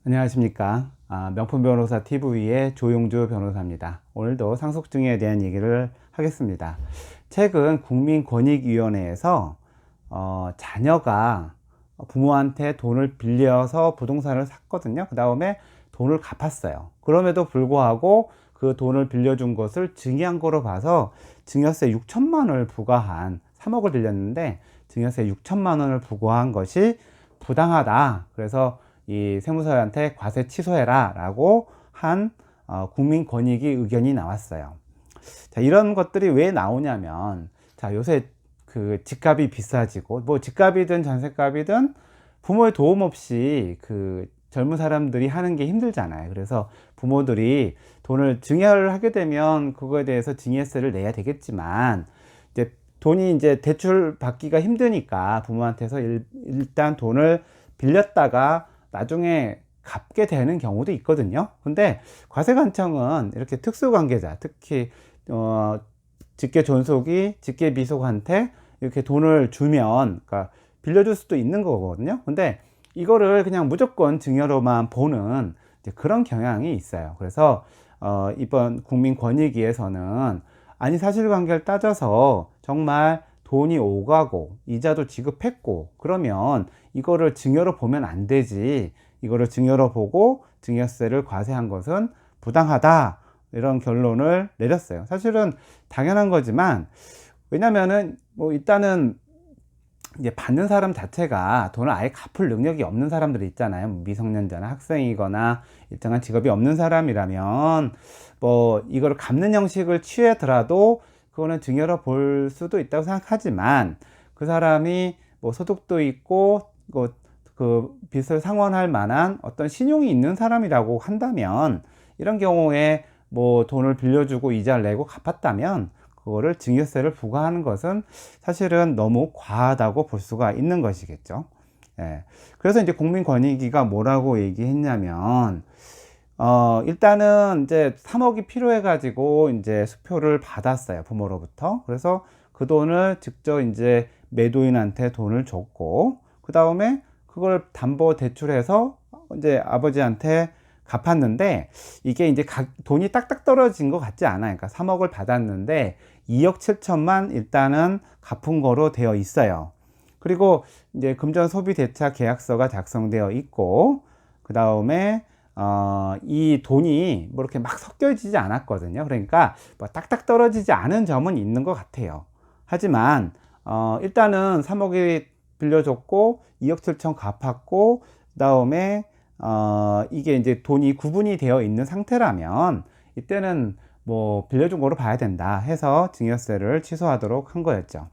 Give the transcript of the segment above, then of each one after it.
안녕하십니까. 명품 변호사 TV의 조용주 변호사입니다. 오늘도 상속증여에 대한 얘기를 하겠습니다. 최근 국민권익위원회에서 자녀가 부모한테 돈을 빌려서 부동산을 샀거든요. 그 다음에 돈을 갚았어요. 그럼에도 불구하고 그 돈을 빌려준 것을 증여한 거로 봐서 증여세 6천만 원을 부과한, 3억을 빌렸는데 증여세 6천만 원을 부과한 것이 부당하다. 그래서 이 세무서한테 과세 취소해라 라고 한 국민권익위 의견이 나왔어요. 자, 이런 것들이 왜 나오냐면, 자, 요새 그 집값이 비싸지고, 뭐 집값이든 전셋값이든 부모의 도움 없이 그 젊은 사람들이 하는 게 힘들잖아요. 그래서 부모들이 돈을 증여를 하게 되면 그거에 대해서 증여세를 내야 되겠지만, 이제 돈이 이제 대출 받기가 힘드니까 부모한테서 일단 돈을 빌렸다가 나중에 갚게 되는 경우도 있거든요. 근데 과세관청은 이렇게 특수관계자, 특히 직계존속이 직계비속한테 이렇게 돈을 주면, 그러니까 빌려줄 수도 있는 거거든요. 근데 이거를 그냥 무조건 증여로만 보는 이제 그런 경향이 있어요. 그래서 이번 국민권익위에서는 아니, 사실관계를 따져서 정말 돈이 오가고 이자도 지급했고 그러면 이거를 증여로 보면 안 되지, 이거를 증여로 보고 증여세를 과세한 것은 부당하다, 이런 결론을 내렸어요. 사실은 당연한 거지만, 왜냐면은 뭐 일단은 이제 받는 사람 자체가 돈을 아예 갚을 능력이 없는 사람들이 있잖아요. 미성년자나 학생이거나 일정한 직업이 없는 사람이라면 뭐 이거를 갚는 형식을 취하더라도 그거는 증여로 볼 수도 있다고 생각하지만, 그 사람이 뭐 소득도 있고 그 빚을 상환할 만한 어떤 신용이 있는 사람이라고 한다면, 이런 경우에 뭐 돈을 빌려주고 이자를 내고 갚았다면 그거를 증여세를 부과하는 것은 사실은 너무 과하다고 볼 수가 있는 것이겠죠. 예. 그래서 이제 국민권익위가 뭐라고 얘기했냐면, 일단은 이제 3억이 필요해 가지고 이제 수표를 받았어요, 부모로부터. 그래서 그 돈을 직접 이제 매도인한테 돈을 줬고, 그 다음에 그걸 담보 대출해서 이제 아버지한테 갚았는데, 이게 이제 돈이 딱딱 떨어진 것 같지 않아요. 그러니까 3억을 받았는데 2억 7천만 일단은 갚은 거로 되어 있어요. 그리고 이제 금전 소비 대차 계약서가 작성되어 있고, 그 다음에 이 돈이 뭐 이렇게 막 섞여지지 않았거든요. 그러니까 뭐 딱딱 떨어지지 않은 점은 있는 것 같아요. 하지만 일단은 3억이 빌려줬고 2억 7천 갚았고, 그 다음에 이게 이제 돈이 구분이 되어 있는 상태라면 이때는 뭐 빌려준 거로 봐야 된다 해서 증여세를 취소하도록 한 거였죠.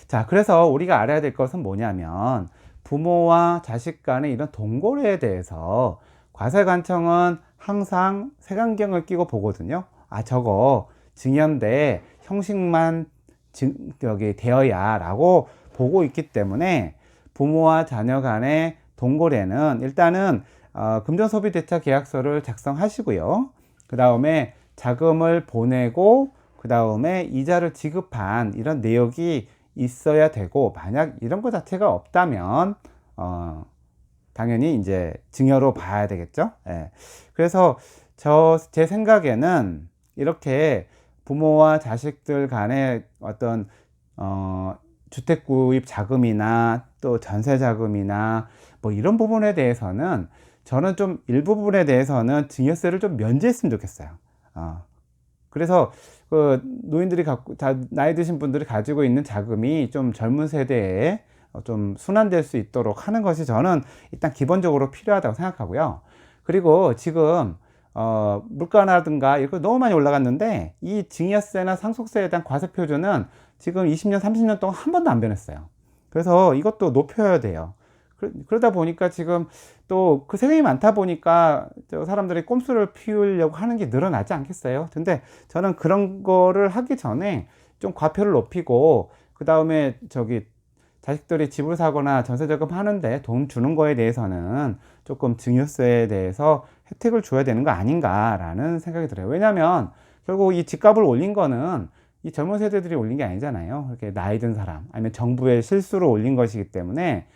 자, 그래서 우리가 알아야 될 것은 뭐냐면, 부모와 자식 간의 이런 동거래에 대해서 과세관청은 항상 색안경을 끼고 보거든요. 저거 증여인데 형식만 여기 되어야 라고 보고 있기 때문에, 부모와 자녀 간의 동거래는 일단은 금전소비대차 계약서를 작성하시고요. 그 다음에 자금을 보내고 그 다음에 이자를 지급한 이런 내역이 있어야 되고, 만약 이런 것 자체가 없다면 당연히 이제 증여로 봐야 되겠죠. 예. 그래서 제 생각에는 이렇게 부모와 자식들 간의 어떤 주택 구입 자금이나 또 전세 자금이나 뭐 이런 부분에 대해서는 저는 좀 일부분에 대해서는 증여세를 좀 면제했으면 좋겠어요. 그래서 그 노인들이 나이 드신 분들이 가지고 있는 자금이 좀 젊은 세대에 좀 순환될 수 있도록 하는 것이 저는 일단 기본적으로 필요하다고 생각하고요. 그리고 지금 물가라든가 이거 너무 많이 올라갔는데, 이 증여세나 상속세에 대한 과세 표준은 지금 20년 30년 동안 한 번도 안 변했어요. 그래서 이것도 높여야 돼요. 그러다 보니까 지금 또 그 세금이 많다 보니까 사람들이 꼼수를 피우려고 하는 게 늘어나지 않겠어요? 근데 저는 그런 거를 하기 전에 좀 과표를 높이고, 그 다음에 자식들이 집을 사거나 전세자금 하는데 돈 주는 거에 대해서는 조금 증여세에 대해서 혜택을 줘야 되는 거 아닌가라는 생각이 들어요. 왜냐면 결국 이 집값을 올린 거는 이 젊은 세대들이 올린 게 아니잖아요. 이렇게 나이 든 사람, 아니면 정부의 실수로 올린 것이기 때문에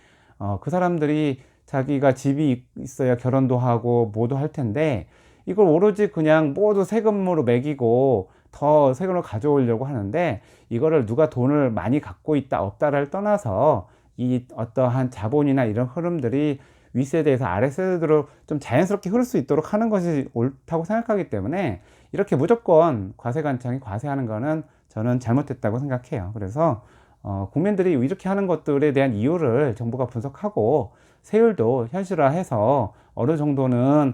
그 사람들이 자기가 집이 있어야 결혼도 하고 뭐도 할 텐데 이걸 오로지 그냥 모두 세금으로 매기고 더 세금을 가져오려고 하는데, 이거를 누가 돈을 많이 갖고 있다 없다를 떠나서 이 어떠한 자본이나 이런 흐름들이 윗세대에서 아랫세대로 좀 자연스럽게 흐를 수 있도록 하는 것이 옳다고 생각하기 때문에, 이렇게 무조건 과세관청이 과세하는 거는 저는 잘못됐다고 생각해요. 그래서 국민들이 이렇게 하는 것들에 대한 이유를 정부가 분석하고 세율도 현실화해서 어느 정도는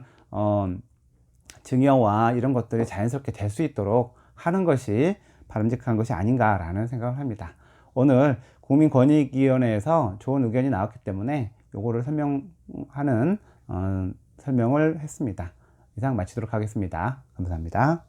증여와 이런 것들이 자연스럽게 될 수 있도록 하는 것이 바람직한 것이 아닌가라는 생각을 합니다. 오늘 국민권익위원회에서 좋은 의견이 나왔기 때문에 요거를 설명하는 설명을 했습니다. 이상 마치도록 하겠습니다. 감사합니다.